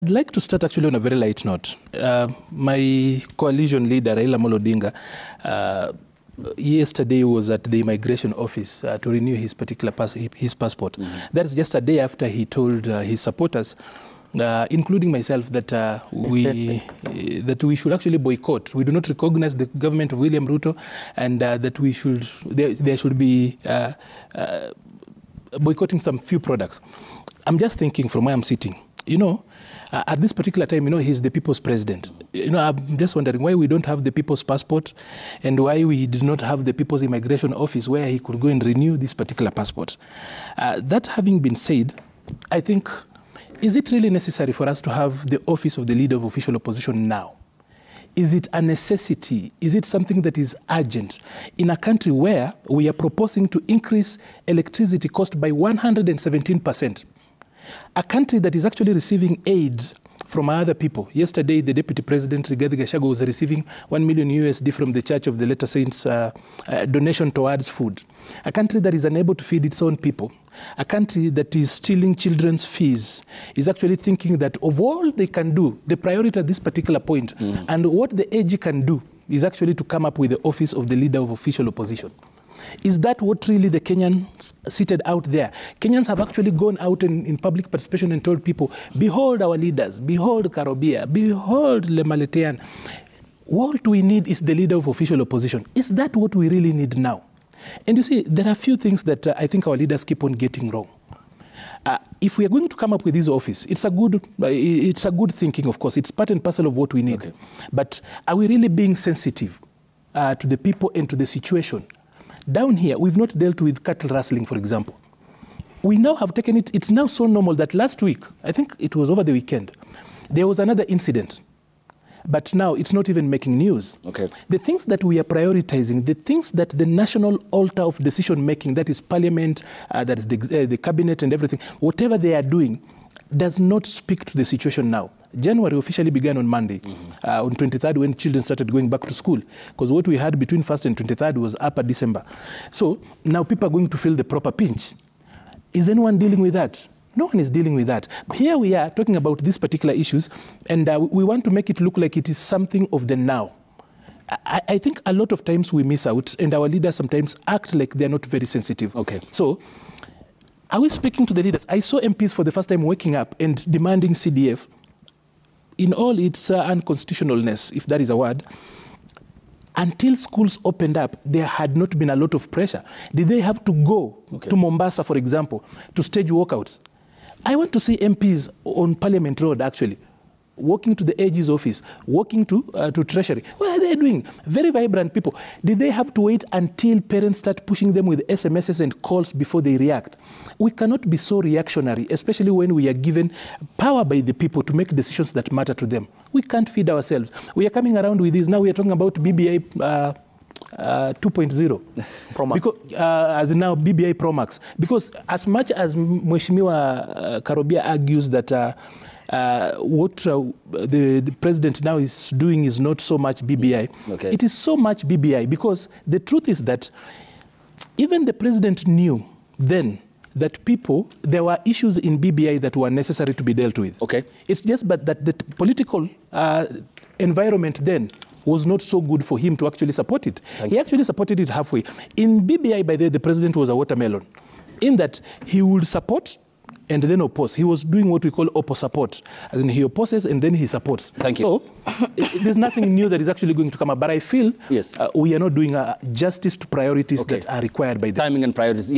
I'd like to start actually on a very light note. My coalition leader, Raila Amolo Odinga, yesterday was at the immigration office to renew his particular his passport. That's just a day after he told his supporters, including myself, that we should actually boycott. We do not recognize the government of William Ruto, and that there should be boycotting some few products. I'm just thinking from where I'm sitting, at this particular time, he's the people's president. I'm just wondering why we don't have the people's passport and why we did not have the people's immigration office where he could go and renew this particular passport. That having been said, I think, is it really necessary for us to have the office of the leader of official opposition now? Is it a necessity? Is it something that is urgent in a country where we are proposing to increase electricity cost by 117%? A country that is actually receiving aid from other people. Yesterday, the Deputy President, Rigathi Gachagua, was receiving $1 million USD from the Church of the Latter Saints donation towards food. A country that is unable to feed its own people. A country that is stealing children's fees is actually thinking that of all they can do, the priority at this particular point, and what the AG can do is actually to come up with the office of the leader of official opposition. Is that what really the Kenyans seated out there? Kenyans have actually gone out in public participation and told people, behold our leaders, behold Karobia, behold Le Maletian. What we need is the leader of official opposition. Is that what we really need now? And you see, there are a few things that I think our leaders keep on getting wrong. If we are going to come up with this office, it's a good thinking, of course. It's part and parcel of what we need. Okay. But are we really being sensitive to the people and to the situation? Down here, we've not dealt with cattle rustling, for example. We now have taken it, it's now so normal that last week, I think it was over the weekend, there was another incident. But now it's not even making news. Okay. The things that we are prioritizing, the things that the national altar of decision-making, that is parliament, that is the cabinet and everything, whatever they are doing, does not speak to the situation now. January officially began on Monday, on 23rd, when children started going back to school. Because what we had between 1st and 23rd was upper December. So now people are going to feel the proper pinch. Is anyone dealing with that? No one is dealing with that. Here we are talking about these particular issues, and we want to make it look like it is something of the now. I think a lot of times we miss out, and our leaders sometimes act like they're not very sensitive. Okay. So, are we speaking to the leaders? I saw MPs for the first time waking up and demanding CDF in all its unconstitutionalness, if that is a word. Until schools opened up, there had not been a lot of pressure. Did they have to go to Mombasa, for example, to stage walkouts? I want to see MPs on Parliament Road, actually, walking to the AG's office, walking to Treasury. What are they doing? Very vibrant people. Did they have to wait until parents start pushing them with SMSs and calls before they react? We cannot be so reactionary, especially when we are given power by the people to make decisions that matter to them. We can't feed ourselves. We are coming around with this. Now we are talking about BBI 2.0. Pro Max. Because, as in now BBI Pro Max. Because as much as Mheshimiwa Karobia argues that what the president now is doing is not so much BBI. Okay. It is so much BBI because the truth is that even the president knew then that there were issues in BBI that were necessary to be dealt with. Okay. It's just but that the political environment then was not so good for him to actually support it. He actually supported it halfway. In BBI, by the president was a watermelon, in that he would support and then oppose. He was doing what we call oppo-support, as in he opposes and then he supports. Thank you. So there's nothing new that is actually going to come up. But I feel we are not doing justice to priorities that are required by the timing and priorities.